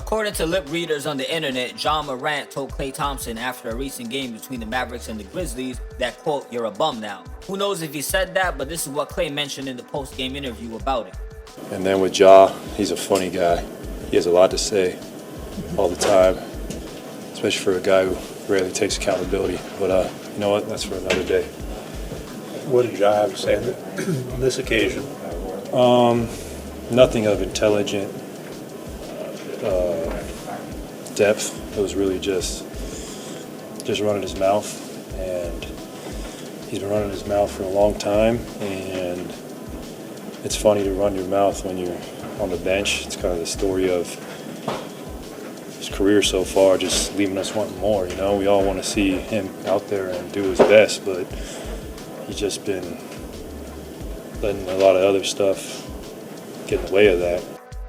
According to lip readers on the internet, Ja Morant told Klay Thompson after a recent game between the Mavericks and the Grizzlies that, quote, "You're a bum now." Who knows if he said that, but this is what Klay mentioned in the post-game interview about it. And then with Ja, he's a funny guy. He has a lot to say all the time, especially for a guy who rarely takes accountability. But you know what? That's for another day. What did Ja have to say on this occasion? Nothing of intelligent depth. It was really just running his mouth, and he's been running his mouth for a long time. And it's funny to run your mouth when you're on the bench. It's kind of the story of his career so far, just leaving us wanting more. You know, we all want to see him out there and do his best, but he's just been letting a lot of other stuff get in the way of that.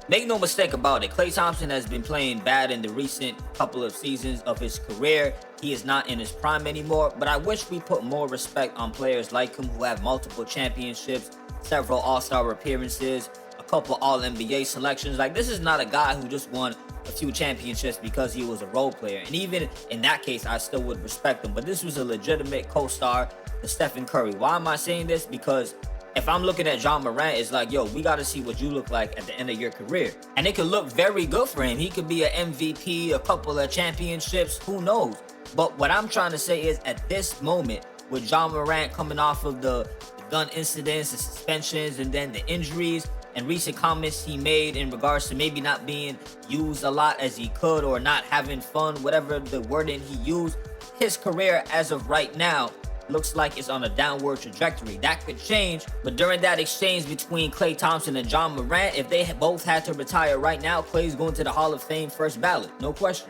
Make no mistake about it, Klay Thompson has been playing bad in the recent couple of seasons of his career. He is not in his prime anymore, but I wish we put more respect on players like him who have multiple championships, several All-Star appearances, a couple All-NBA selections. Like, this is not a guy who just won a few championships because he was a role player. And even in that case, I still would respect him. But this was a legitimate co-star to Stephen Curry. Why am I saying this? Because if I'm looking at Ja Morant, it's like, yo, we got to see what you look like at the end of your career. And it could look very good for him. He could be an MVP, a couple of championships, who knows? But what I'm trying to say is, at this moment, with Ja Morant coming off of the gun incidents, the suspensions, and then the injuries, and recent comments he made in regards to maybe not being used a lot as he could, or not having fun, whatever the wording he used, his career as of right now looks like it's on a downward trajectory. That could change, but during that exchange between Klay Thompson and Ja Morant, if they both had to retire right now, Klay's going to the Hall of Fame first ballot, no question.